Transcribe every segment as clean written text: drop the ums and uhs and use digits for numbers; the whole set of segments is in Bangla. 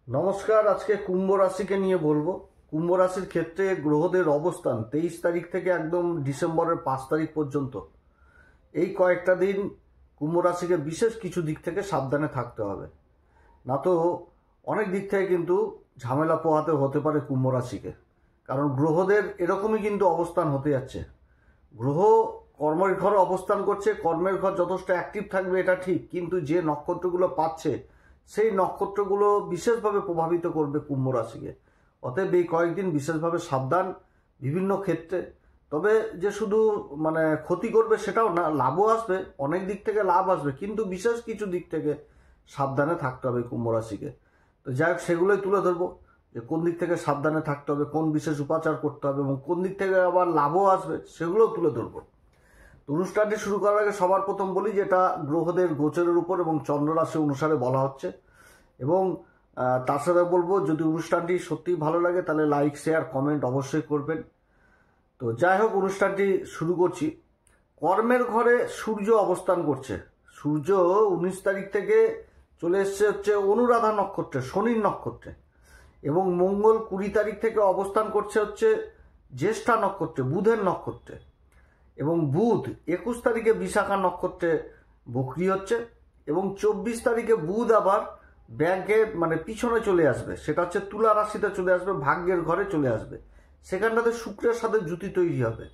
নমস্কার। আজকে কুম্ভ রাশিকে নিয়ে বলবো। কুম্ভ রাশির ক্ষেত্রে গ্রহদের অবস্থান 23 তারিখ থেকে একদম ডিসেম্বরের 5 তারিখ পর্যন্ত এই কয়েকটা দিন কুম্ভ রাশিকে বিশেষ কিছু দিক থেকে সাবধানে থাকতে হবে, না তো অনেক দিক থেকে কিন্তু ঝামেলা পোহাতে হতে পারে কুম্ভ রাশিকে। কারণ গ্রহদের এরকমই কিন্তু অবস্থান হতে যাচ্ছে। গ্রহ কর্মের ঘরে অবস্থান করছে, কর্মের ঘর যথেষ্ট অ্যাক্টিভ থাকবে এটা ঠিক, কিন্তু যে নক্ষত্রগুলো পাচ্ছে সেই নক্ষত্রগুলো বিশেষভাবে প্রভাবিত করবে কুম্ভ রাশিকে। অতএব এই কয়েকদিন বিশেষভাবে সাবধান বিভিন্ন ক্ষেত্রে। তবে যে শুধু ক্ষতি করবে সেটাও না, লাভও আসবে, অনেক দিক থেকে লাভ আসবে, কিন্তু বিশেষ কিছু দিক থেকে সাবধানে থাকতে হবে কুম্ভ রাশিকে। তো যাই হোক, সেগুলোই তুলে ধরবো যে কোন দিক থেকে সাবধানে থাকতে হবে, কোন বিশেষ উপাচার করতে হবে এবং কোন দিক থেকে আবার লাভও আসবে সেগুলোও তুলে ধরবো। তো অনুষ্ঠানটি শুরু করার আগে সবার প্রথম বলি যে এটা গ্রহদের গোচরের উপর এবং চন্দ্র রাশি অনুসারে বলা হচ্ছে। এবং তার সাথে বলবো, যদি অনুষ্ঠানটি সত্যিই ভালো লাগে তাহলে লাইক শেয়ার কমেন্ট অবশ্যই করবেন। তো যাই হোক, অনুষ্ঠানটি শুরু করছি। কর্মের ঘরে সূর্য অবস্থান করছে। সূর্য 19 তারিখ থেকে চলে এসছে হচ্ছে অনুরাধা নক্ষত্রে, শনির নক্ষত্রে, এবং মঙ্গল 20 তারিখ থেকে অবস্থান করছে হচ্ছে জ্যেষ্ঠা নক্ষত্রে, বুধের নক্ষত্রে, এবং বুধ 21 তারিখে বিশাখা নক্ষত্রে বক্রি হচ্ছে, এবং 24 তারিখে বুধ আবার ব্যাংকে পিছনে চলে আসবে, সেটা হচ্ছে তুলা রাশিতে চলে আসবে, ভাগ্যের ঘরে চলে আসবে। সেখানটাতে শুক্রের সাথে জুতি তৈরি হবে।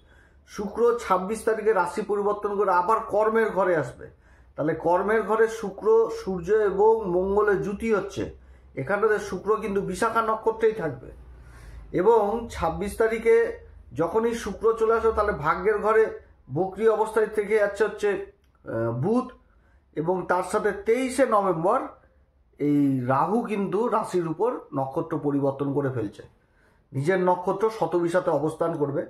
শুক্র 26 তারিখে রাশি পরিবর্তন করে আবার কর্মের ঘরে আসবে। তাহলে কর্মের ঘরে শুক্র, সূর্য এবং মঙ্গলের জুতি হচ্ছে। এখানটাতে শুক্র কিন্তু বিশাখা নক্ষত্রেই থাকবে। এবং 26 তারিখে যখনই শুক্র চলে আসবে তাহলে ভাগ্যের ঘরে বক্রি অবস্থায় থেকে যাচ্ছে হচ্ছে বুধ, এবং তার সাথে 23শে নভেম্বর এই রাহু কিন্তু রাশির উপর নক্ষত্র পরিবর্তন করে ফেলছে, নিজের নক্ষত্র শতবিশাতে অবস্থান করবে।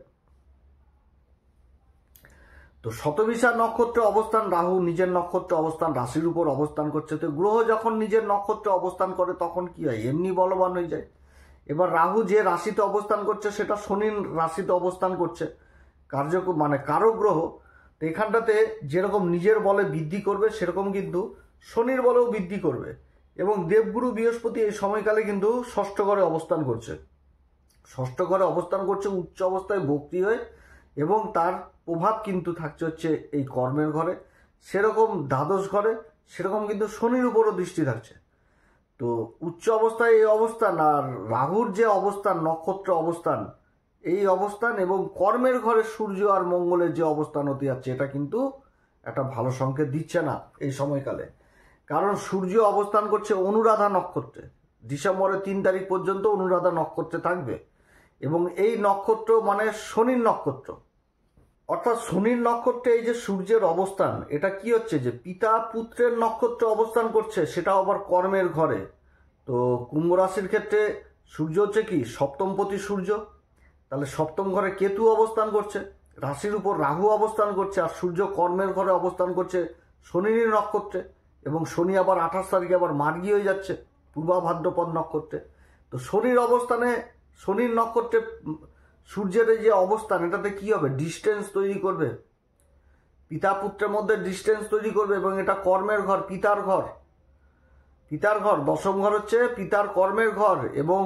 তো শতবিশা নক্ষত্রে অবস্থান, রাহু নিজের নক্ষত্রে অবস্থান, রাশির উপর অবস্থান করছে। তো গ্রহ যখন নিজের নক্ষত্রে অবস্থান করে তখন কি হয়, এমনি বলবান হয়ে যায়। এবার রাহু যে রাশিতে অবস্থান করছে সেটা শনির রাশিতে অবস্থান করছে, কারক গ্রহ। তো এখানটাতে যেরকম নিজের বলে বৃদ্ধি করবে সেরকম কিন্তু শনির বলেও বৃদ্ধি করবে। এবং দেবগুরু বৃহস্পতি এই সময়কালে কিন্তু ষষ্ঠ ঘরে অবস্থান করছে। ষষ্ঠ ঘরে অবস্থান করছে উচ্চ অবস্থায় বক্রি হয়ে, এবং তার প্রভাব কিন্তু থাকছে হচ্ছে এই কর্মের ঘরে, সেরকম দ্বাদশ ঘরে, সেরকম কিন্তু শনির উপরও দৃষ্টি থাকছে। তো উচ্চ অবস্থায় এই অবস্থান, আর রাহুর যে অবস্থান, নক্ষত্র অবস্থান, এই অবস্থান, এবং কর্মের ঘরে সূর্য আর মঙ্গলের যে অবস্থান হতে যাচ্ছে, এটা কিন্তু একটা ভালো সংকেত দিচ্ছে না এই সময়কালে। কারণ সূর্য অবস্থান করছে অনুরাধা নক্ষত্রে, ডিসেম্বরের 3 তারিখ পর্যন্ত অনুরাধা নক্ষত্রে থাকবে। এবং এই নক্ষত্র শনির নক্ষত্র, অর্থাৎ শনির নক্ষত্রে এই যে সূর্যের অবস্থান, এটা কি হচ্ছে যে পিতা পুত্রের নক্ষত্রে অবস্থান করছে, সেটা আবার কর্মের ঘরে। তো কুম্ভ রাশির ক্ষেত্রে সূর্য হচ্ছে কি সপ্তমপতি সূর্য, তাহলে সপ্তম ঘরে কেতু অবস্থান করছে, রাশির উপর রাহু অবস্থান করছে, আর সূর্য কর্মের ঘরে অবস্থান করছে শনির নক্ষত্রে। এবং শনি আবার 28 তারিখে আবার মার্গী হয়ে যাচ্ছে পূর্বা ভাদ্রপদ নক্ষত্রে। তো শনির অবস্থানে, শনির নক্ষত্রে সূর্যের যে অবস্থান, এটাতে কি হবে, ডিস্টেন্স তৈরি করবে, পিতা পুত্রের মধ্যে ডিস্টেন্স তৈরি করবে। এবং এটা কর্মের ঘর, পিতার ঘর, পিতার ঘর। দশম ঘর হচ্ছে পিতার কর্মের ঘর, এবং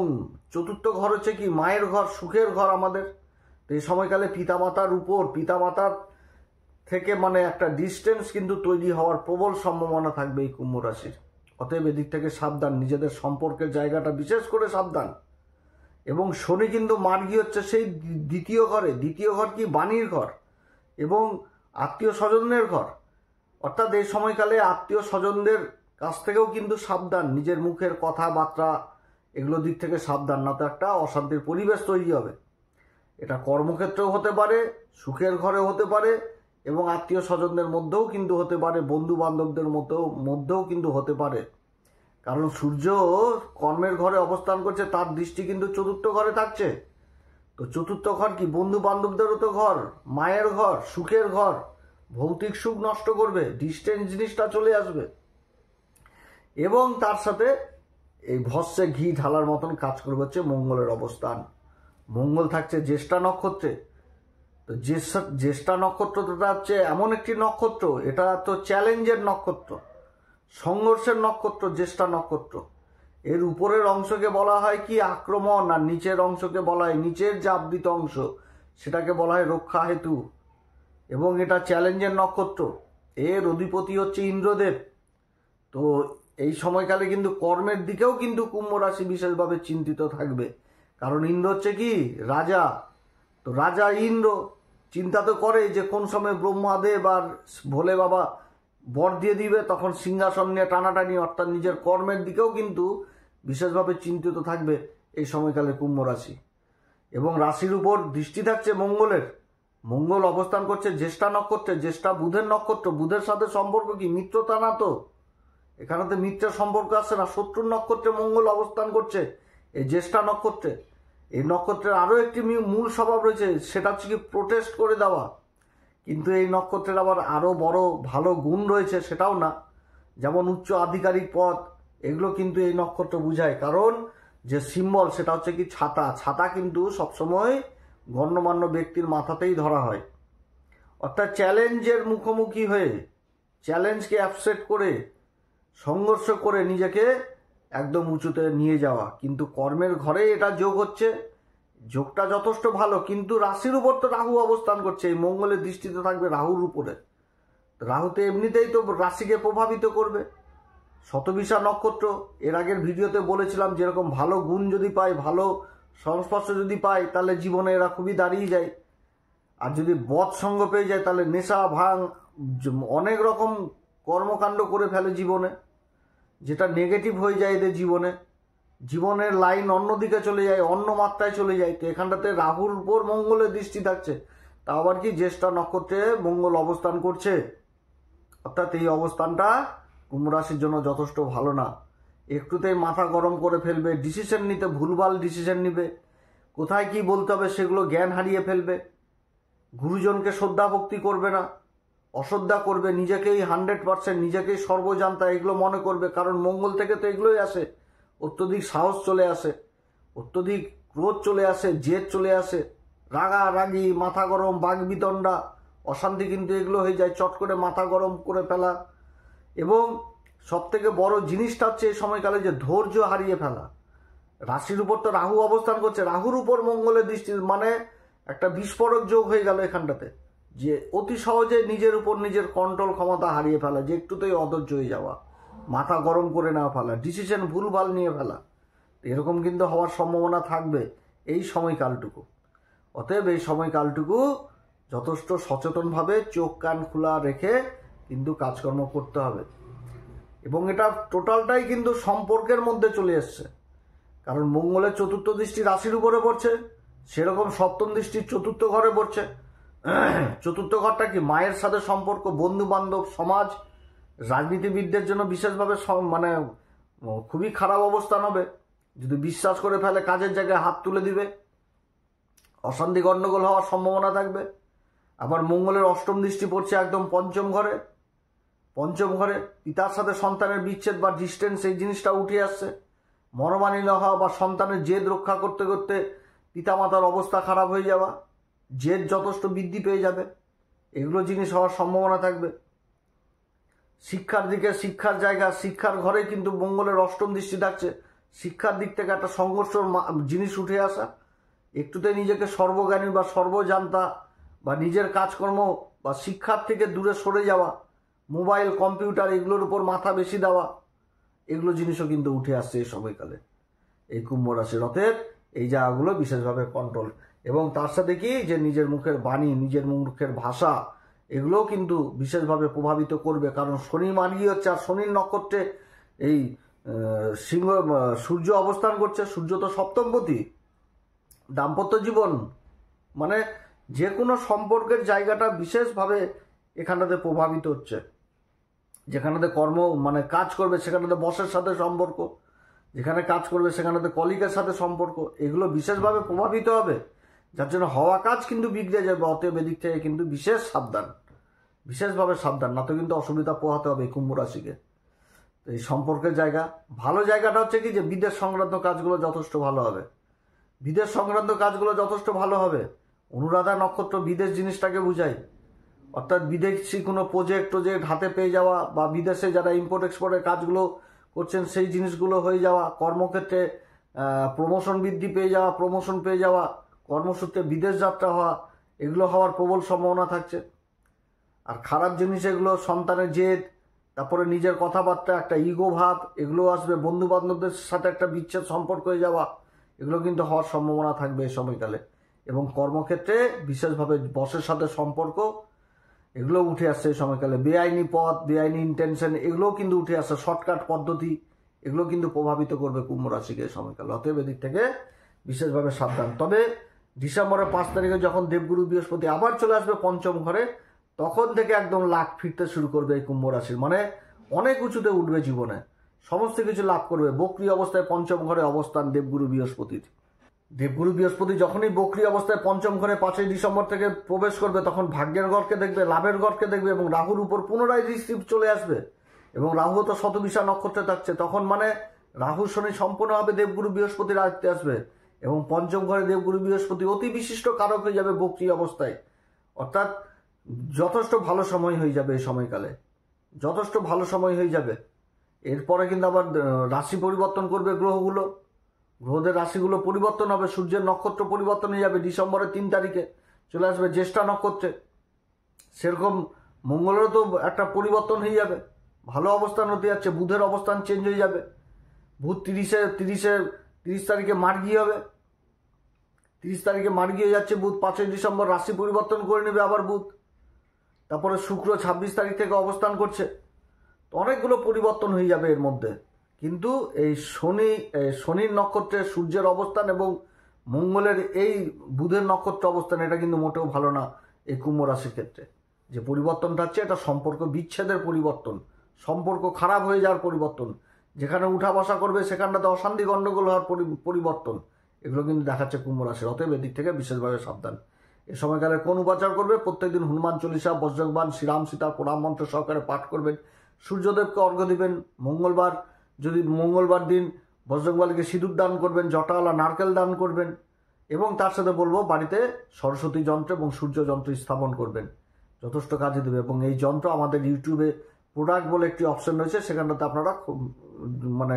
চতুর্থ ঘর হচ্ছে কি মায়ের ঘর, সুখের ঘর আমাদের। তো এই সময়কালে পিতামাতার উপর, পিতামাতার থেকে একটা ডিস্টেন্স কিন্তু তৈরি হওয়ার প্রবল সম্ভাবনা থাকবে এই কুম্ভ রাশির। অতএব এদিক থেকে সাবধান, নিজেদের সম্পর্কের জায়গাটা বিশেষ করে সাবধান। এবং শনি কিন্তু মার্গী হচ্ছে সেই দ্বিতীয় ঘরে। দ্বিতীয় ঘর কি বাণীর ঘর এবং আত্মীয় স্বজনের ঘর। অর্থাৎ এই সময়কালে আত্মীয় স্বজনদের কাছ থেকেও কিন্তু সাবধান, নিজের মুখের কথাবার্তা এগুলো দিক থেকে সাবধান, না তো একটা অশান্তির পরিবেশ তৈরি হবে। এটা কর্মক্ষেত্রেও হতে পারে, সুখের ঘরেও হতে পারে, এবং আত্মীয় স্বজনদের মধ্যেও কিন্তু হতে পারে, বন্ধু বান্ধবদের মধ্যেও কিন্তু হতে পারে। কারণ সূর্য কর্মের ঘরে অবস্থান করছে, তার দৃষ্টি কিন্তু চতুর্থ ঘরে থাকছে। তো চতুর্থ ঘর কি বন্ধু বান্ধবদেরও তো ঘর, মায়ের ঘর, সুখের ঘর। ভৌতিক সুখ নষ্ট করবে, ডিস্টেন্স জিনিসটা চলে আসবে। এবং তার সাথে এই ভস্যে ঘি ঢালার মতন কাজ করবে হচ্ছে মঙ্গলের অবস্থান। মঙ্গল থাকছে জ্যেষ্ঠা নক্ষত্রে। তো জ্যেষ্ঠা নক্ষত্রটা হচ্ছে এমন একটি নক্ষত্র, এটা তো চ্যালেঞ্জের নক্ষত্র, সংঘর্ষের নক্ষত্র জ্যেষ্ঠা নক্ষত্র। এর উপরের অংশকে বলা হয় কি আক্রমণ, আর নিচের অংশকে বলা হয়, নিচের যে আবৃত অংশ সেটাকে বলা হয় রক্ষা হেতু। এবং এটা চ্যালেঞ্জের নক্ষত্র, এর অধিপতি হচ্ছে ইন্দ্রদেব। তো এই সময়কালে কিন্তু কর্মের দিকেও কিন্তু কুম্ভ রাশি বিশেষভাবে চিন্তিত থাকবে, কারণ ইন্দ্র হচ্ছে কি রাজা। তো রাজা ইন্দ্র চিন্তা তো করে যে কোন সময় ব্রহ্মাদেব আর ভোলে বাবা বর দিয়ে দিবে, তখন সিংহাসন নিয়ে টানাটানি, অর্থাৎ নিজের কর্মের দিকেও কিন্তু বিশেষভাবে চিন্তিত থাকবে এই সময়কালে কুম্ভ রাশি। এবং রাশির উপর দৃষ্টি থাকছে মঙ্গলের, মঙ্গল অবস্থান করছে জ্যেষ্ঠা নক্ষত্রে, জ্যেষ্ঠা বুধের নক্ষত্র। বুধের সাথে সম্পর্ক কি মিত্রতা না, তো এখানে তো মিত্রের সম্পর্ক আসছে না। শত্রুর নক্ষত্রে মঙ্গল অবস্থান করছে এই জ্যেষ্ঠা নক্ষত্রে। এই নক্ষত্রের আরও একটি মূল স্বভাব রয়েছে, সেটা হচ্ছে কি প্রোটেস্ট করে দেওয়া। কিন্তু এই নক্ষত্রের আবার আরও বড় ভালো গুণ রয়েছে, সেটাও না, যেমন উচ্চ আধিকারিক পদ, এগুলো কিন্তু এই নক্ষত্র বুঝায়। কারণ যে সিম্বল সেটা হচ্ছে কি ছাতা, ছাতা কিন্তু সবসময় গণ্যমান্য ব্যক্তির মাথাতেই ধরা হয়। অর্থাৎ চ্যালেঞ্জের মুখোমুখি হয়ে, চ্যালেঞ্জকে অ্যাকসেপ্ট করে, সংঘর্ষ করে নিজেকে একদম উঁচুতে নিয়ে যাওয়া। কিন্তু কর্মের ঘরে এটা যোগ হচ্ছে, যোগটা যথেষ্ট ভালো। কিন্তু রাশির উপর তো রাহু অবস্থান করছে, এই মঙ্গলের দৃষ্টিতে থাকবে রাহুর উপরে। রাহুতে এমনিতেই তো রাশিকে প্রভাবিত করবে। শতবিশা নক্ষত্র, এর আগের ভিডিওতে বলেছিলাম, যেরকম ভালো গুণ যদি পায়, ভালো সংস্পর্শ যদি পায়, তাহলে জীবনে এরা খুবই দাঁড়িয়ে যায়। আর যদি বদ সঙ্গ পেয়ে যায়, তাহলে নেশা ভাঙ অনেক রকম কর্মকাণ্ড করে ফেলে জীবনে, যেটা নেগেটিভ হয়ে যায় এদের জীবনে। জীবনের লাইন অন্যদিকে চলে যায়, অন্য মাত্রায় চলে যায়। তো এখানটাতে রাহুর উপর মঙ্গলের দৃষ্টি থাকছে, তা আবার কি জ্যেষ্ঠা নক্ষত্রে মঙ্গল অবস্থান করছে। অর্থাৎ এই অবস্থানটা কুম্ভ রাশির জন্য যথেষ্ট ভালো না। একটুতেই মাথা গরম করে ফেলবে, ডিসিশন নিতে ভুলভাল ডিসিশন নিবে, কোথায় কি বলতে হবে সেগুলো জ্ঞান হারিয়ে ফেলবে, গুরুজনকে শ্রদ্ধা ভক্তি করবে না, অশ্রদ্ধা করবে, নিজেকেই 100%, নিজেকেই সর্বজান্তা এগুলো মনে করবে। কারণ মঙ্গল থেকে তো এগুলোই আসে, অত্যধিক সাহস চলে আসে, অত্যধিক ক্রোধ চলে আসে, জেদ চলে আসে, রাগারাগি, মাথা গরম, বাগবিতণ্ডা, অশান্তি কিন্তু এগুলো হয়ে যায়, চট করে মাথা গরম করে ফেলা। এবং সবথেকে বড় জিনিসটা হচ্ছে এই সময়কালে যে ধৈর্য হারিয়ে ফেলা। রাশির উপর তো রাহু অবস্থান করছে, রাহুর উপর মঙ্গলের দৃষ্টি, মানে একটা বিস্ফোরক যোগ হয়ে গেল এখানটাতে, যে অতি সহজে নিজের উপর নিজের কন্ট্রোল ক্ষমতা হারিয়ে ফেলা, যে একটুতেই অধৈর্য হয়ে যাওয়া, মাথা গরম করে নেওয়া ফেলা, ডিসিশন ভুলভাল নিয়ে ফেলা, এরকম কিন্তু হওয়ার সম্ভাবনা থাকবে এই সময়কালটুকু। অতএব এই সময়কালটুকু যথেষ্ট সচেতনভাবে চোখ কান খোলা রেখে কিন্তু কাজকর্ম করতে হবে। এবং এটা টোটালটাই কিন্তু সম্পর্কের মধ্যে চলে এসছে, কারণ মঙ্গলের চতুর্থ দৃষ্টি রাশির উপরে পড়ছে, সেরকম সপ্তম দৃষ্টি চতুর্থ ঘরে পড়ছে। চতুর্থ ঘরটা কি মায়ের সাথে সম্পর্ক, বন্ধু বান্ধব, সমাজ। রাজনীতিবিদদের জন্য বিশেষভাবে মানে খুবই খারাপ অবস্থান হবে, যদি বিশ্বাস করে ফেলে কাজের জায়গায় হাত তুলে দিবে, অশান্তি গণ্ডগোল হওয়ার সম্ভাবনা থাকবে। আবার মঙ্গলের অষ্টম দৃষ্টি পড়ছে একদম পঞ্চম ঘরে, পঞ্চম ঘরে পিতার সাথে সন্তানের বিচ্ছেদ বা ডিস্টেন্স, এই জিনিসটা উঠে আসছে। মনোমালিন্য হওয়া বা সন্তানের জেদ রক্ষা করতে করতে পিতামাতার অবস্থা খারাপ হয়ে যাওয়া, জেদ যথেষ্ট বৃদ্ধি পেয়ে যাবে, এগুলো জিনিস হওয়ার সম্ভাবনা থাকবে। শিক্ষার দিকে, শিক্ষার জায়গা, শিক্ষার ঘরে কিন্তু মঙ্গলের অষ্টম দৃষ্টি থাকছে, শিক্ষার দিক থেকে একটা সংঘর্ষর জিনিস উঠে আসা, একটুতে নিজেকে সর্বজ্ঞানী বা সর্বজান্তা বা নিজের কাজকর্ম বা শিক্ষার থেকে দূরে সরে যাওয়া, মোবাইল কম্পিউটার এগুলোর উপর মাথা বেশি দেওয়া, এগুলো জিনিসও কিন্তু উঠে আসছে এই সময়কালে এই কুম্ভ রাশির। অতএব এই জায়গাগুলো বিশেষভাবে কন্ট্রোল, এবং তার সাথে কি যে নিজের মুখের বাণী, নিজের মুখের ভাষা, এগুলোও কিন্তু বিশেষভাবে প্রভাবিত করবে। কারণ শনি মার্গী হচ্ছে, আর শনির নক্ষত্রে এই সিংহ সূর্য অবস্থান করছে, সূর্য তো সপ্তমপতি। দাম্পত্য জীবন মানে যে কোনো সম্পর্কের জায়গাটা বিশেষভাবে এখানটাতে প্রভাবিত হচ্ছে। যেখানেতে কর্ম মানে কাজ করবে সেখানেতে বসের সাথে সম্পর্ক, যেখানে কাজ করবে সেখানেতে কলিগের সাথে সম্পর্ক, এগুলো বিশেষভাবে প্রভাবিত হবে, যার জন্য হওয়া কাজ কিন্তু বিগড়ে যাবে। অতএব এদিক থেকে কিন্তু বিশেষ সাবধান, বিশেষভাবে সাবধান, না তো কিন্তু অসুবিধা পোহাতে হবে কুম্ভ রাশিকে। তো এই সম্পর্কের জায়গা, ভালো জায়গাটা হচ্ছে কি যে বিদেশ সংক্রান্ত কাজগুলো যথেষ্ট ভালো হবে, বিদেশ সংক্রান্ত কাজগুলো যথেষ্ট ভালো হবে। অনুরাধা নক্ষত্র বিদেশ জিনিসটাকে বুঝায়, অর্থাৎ বিদেশি কোনো প্রজেক্ট হাতে পেয়ে যাওয়া, বা বিদেশে যারা ইম্পোর্ট এক্সপোর্টের কাজগুলো করছেন সেই জিনিসগুলো হয়ে যাওয়া, কর্মক্ষেত্রে প্রমোশন বৃদ্ধি পেয়ে যাওয়া, প্রমোশন পেয়ে যাওয়া, কর্মসূত্রে বিদেশ যাত্রা হওয়া, এগুলো হওয়ার প্রবল সম্ভাবনা থাকছে। আর খারাপ জিনিস এগুলো সন্তানের জেদ, তারপরে নিজের কথাবার্তা, একটা ইগো ভাব, এগুলো আসবে। বন্ধু বান্ধবদের সাথে একটা বিচ্ছেদ সম্পর্ক হয়ে যাওয়া, এগুলো কিন্তু হওয়ার সম্ভাবনা থাকবে এই সময়কালে। এবং কর্মক্ষেত্রে বিশেষভাবে বসের সাথে সম্পর্ক, এগুলো উঠে আসছে এই সময়কালে। বেআইনি পথ, বেআইনি ইন্টেনশন, এগুলোও কিন্তু উঠে আসছে। শর্টকাট পদ্ধতি, এগুলো কিন্তু প্রভাবিত করবে কুম্ভ রাশিকে এই সময়কালে। অতএব এদিক থেকে বিশেষভাবে সাবধান। তবে ডিসেম্বরের 5 তারিখে যখন দেবগুরু বৃহস্পতি আবার চলে আসবে পঞ্চম ঘরে, তখন থেকে একদম লাখ ফিরতে শুরু করবে এই কুম্ভ রাশির। মানে অনেক উঁচুতে উঠবে জীবনে, সমস্ত কিছু লাভ করবে। বক্রি অবস্থায় পঞ্চম ঘরে অবস্থান দেবগুরু বৃহস্পতির। দেবগুরু বৃহস্পতি যখনই বক্রি অবস্থায় পঞ্চম ঘরে 5ই ডিসেম্বর থেকে প্রবেশ করবে, তখন ভাগ্যের ঘরকে দেখবে, লাভের ঘরকে দেখবে, এবং রাহুর উপর পুনরায় রিসিভ চলে আসবে। এবং রাহু তো শতবিশা নক্ষত্রে থাকছে, তখন মানে রাহু শনি সম্পূর্ণভাবে দেবগুরু বৃহস্পতির আয়ত্তে আসবে। এবং পঞ্চম ঘরে দেবগুরু বৃহস্পতি অতি বিশিষ্ট কারক হয়ে যাবে বক্রি অবস্থায়। অর্থাৎ যথেষ্ট ভালো সময় হয়ে যাবে এই সময়কালে, যথেষ্ট ভালো সময় হয়ে যাবে। এরপরে কিন্তু আবার রাশি পরিবর্তন করবে গ্রহগুলো, গ্রহদের রাশিগুলো পরিবর্তন হবে। সূর্যের নক্ষত্র পরিবর্তন হয়ে যাবে ডিসেম্বরের 3 তারিখে, চলে আসবে জ্যেষ্ঠা নক্ষত্রে। সেরকম মঙ্গলেরও তো একটা পরিবর্তন হয়ে যাবে, ভালো অবস্থান হতে যাচ্ছে। বুধের অবস্থান চেঞ্জ হয়ে যাবে। বুধ 30 তারিখে মার্গী হবে। 30 তারিখে মার্গী হয়ে যাচ্ছে বুধ। 5ই ডিসেম্বর রাশি পরিবর্তন করে নেবে আবার বুধ। তারপরে শুক্র 26 তারিখ থেকে অবস্থান করছে। তো অনেকগুলো পরিবর্তন হয়ে যাবে এর মধ্যে। কিন্তু এই শনির নক্ষত্রে সূর্যের অবস্থান এবং মঙ্গলের এই বুধের নক্ষত্র অবস্থান, এটা কিন্তু মোটেও ভালো না এই কুম্ভ রাশির ক্ষেত্রে। যে পরিবর্তনটা হচ্ছে, এটা সম্পর্ক বিচ্ছেদের পরিবর্তন, সম্পর্ক খারাপ হয়ে যাওয়ার পরিবর্তন। যেখানে উঠা বসা করবে সেখানটাতে অশান্তি গণ্ডগোল হওয়ার পরিবর্তন, এগুলো কিন্তু দেখাচ্ছে কুম্ভ রাশির। অতএব এদিক থেকে বিশেষভাবে সাবধান। এ সময়কালে কোন উপাচার করবে? প্রত্যেকদিন হনুমান চল্লিশা, বজ্রবান, শ্রীরাম সীতা প্রণাম মন্ত্র সহকারে পাঠ করবেন। সূর্যদেবকে অর্ঘ্য দিবেন। মঙ্গলবার দিন বজরংবলীকে সিঁদুর দান করবেন, জটাওয়ালা নারকেল দান করবেন। এবং তার সাথে বলবো বাড়িতে সরস্বতী যন্ত্র এবং সূর্য যন্ত্র স্থাপন করবেন, যথেষ্ট কাজে দেবে। এবং এই যন্ত্র আমাদের ইউটিউবে প্রোডাক্ট বলে একটি অপশন রয়েছে, সেখানটাতে আপনারা মানে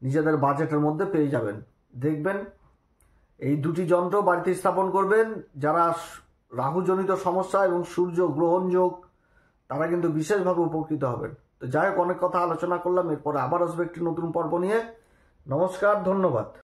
নিজেদের বাজেটের মধ্যে পেয়ে যাবেন। দেখবেন এই দুটি যন্ত্র বাড়িতে স্থাপন করবেন। যারা রাহুজনিত সমস্যা এবং সূর্য গ্রহণ যোগ, তারা কিন্তু বিশেষভাবে উপকৃত হবেন। তো যাই হোক, অনেক কথা আলোচনা করলাম। এরপরে আবার আসবে একটি নতুন পর্ব নিয়ে। নমস্কার, ধন্যবাদ।